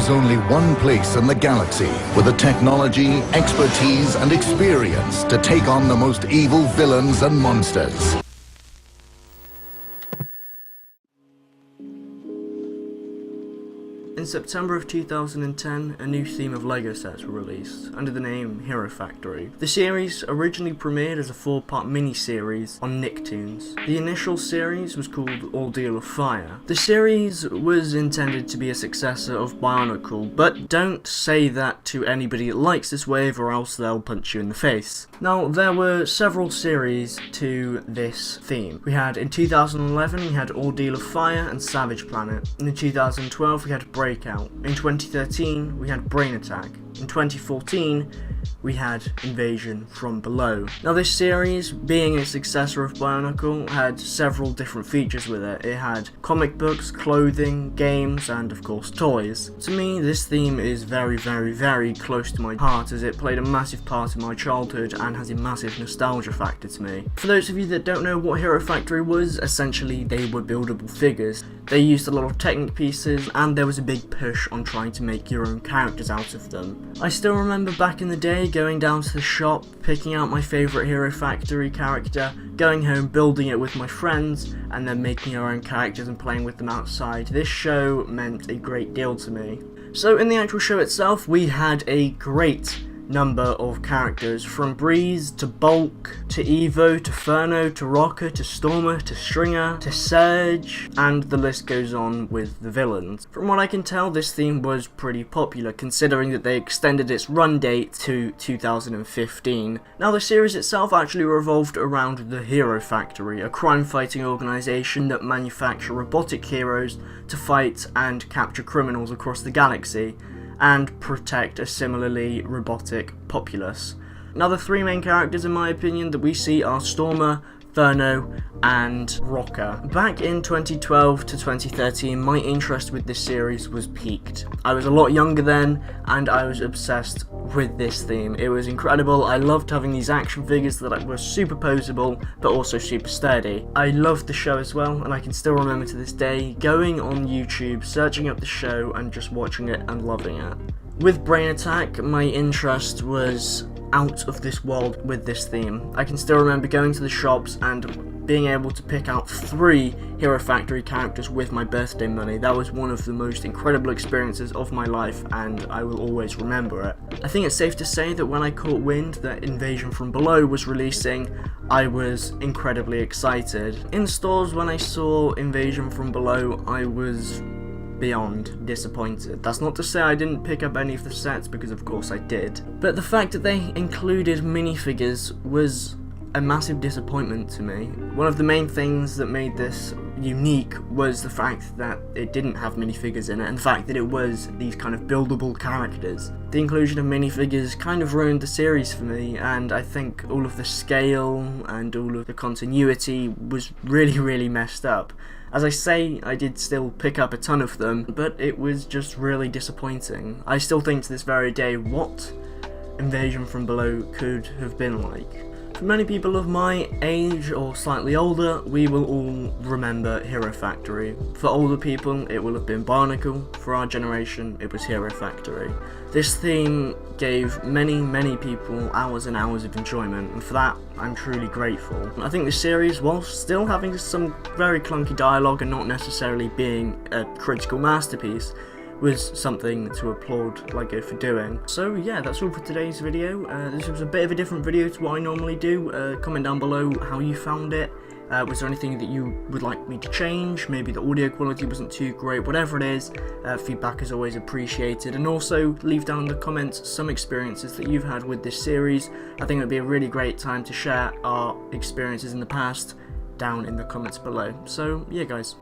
is only one place in the galaxy with the technology, expertise, and experience to take on the most evil villains and monsters. In September of 2010, a new theme of LEGO sets were released, under the name Hero Factory. The series originally premiered as a 4-part mini-series on Nicktoons. The initial series was called Ordeal of Fire. The series was intended to be a successor of Bionicle, but don't say that to anybody that likes this wave or else they'll punch you in the face. Now, there were several series to this theme. We had, in 2011, we had Ordeal of Fire and Savage Planet. In 2012, we had Breakout. In 2013, we had Brain Attack. In 2014, we had Invasion from Below. Now, this series, being a successor of Bionicle, had several different features with it. It had comic books, clothing, games, and of course toys. To me, this theme is very, very, very close to my heart, as it played a massive part in my childhood and has a massive nostalgia factor to me. For those of you that don't know what Hero Factory was, essentially they were buildable figures. They used a lot of Technic pieces, and there was a big push on trying to make your own characters out of them. I still remember back in the day going down to the shop, picking out my favourite Hero Factory character, going home, building it with my friends, and then making our own characters and playing with them outside. This show meant a great deal to me. So in the actual show itself, we had a great number of characters, from Breeze to Bulk to Evo to Furno to Rocker to Stormer to Stringer to Surge, and the list goes on with the villains. From what I can tell, this theme was pretty popular, considering that they extended its run date to 2015. Now, the series itself actually revolved around the Hero Factory, a crime-fighting organisation that manufacture robotic heroes to fight and capture criminals across the galaxy and protect a similarly robotic populace. Now, the three main characters, in my opinion, that we see are Stormer, Furno, and Rocker. Back in 2012 to 2013, my interest with this series was peaked. I was a lot younger then, and I was obsessed with this theme. It was incredible. I loved having these action figures that were super poseable, but also super sturdy. I loved the show as well, and I can still remember to this day going on YouTube, searching up the show, and just watching it and loving it. With Brain Attack, my interest was out of this world with this theme. I can still remember going to the shops and being able to pick out 3 Hero Factory characters with my birthday money. That was one of the most incredible experiences of my life, and I will always remember it. I think it's safe to say that when I caught wind that Invasion from Below was releasing, I was incredibly excited. In stores, when I saw Invasion from Below, I was beyond disappointed. That's not to say I didn't pick up any of the sets, because of course I did. But the fact that they included minifigures was a massive disappointment to me. One of the main things that made this unique was the fact that it didn't have minifigures in it, and the fact that it was these kind of buildable characters. The inclusion of minifigures kind of ruined the series for me, and I think all of the scale and all of the continuity was really, really messed up. As I say, I did still pick up a ton of them, but it was just really disappointing. I still think to this very day what Invasion from Below could have been like. For many people of my age or slightly older, we will all remember Hero Factory. For older people, it will have been Bionicle. For our generation, it was Hero Factory. This theme gave many, many people hours and hours of enjoyment, and for that, I'm truly grateful. I think this series, while still having some very clunky dialogue and not necessarily being a critical masterpiece, was something to applaud LEGO for doing. So yeah, that's all for today's video. This was a bit of a different video to what I normally do. Comment down below how you found it. Was there anything that you would like me to change? Maybe the audio quality wasn't too great, whatever it is. Feedback is always appreciated. And also leave down in the comments some experiences that you've had with this series. I think it would be a really great time to share our experiences in the past down in the comments below. So yeah guys.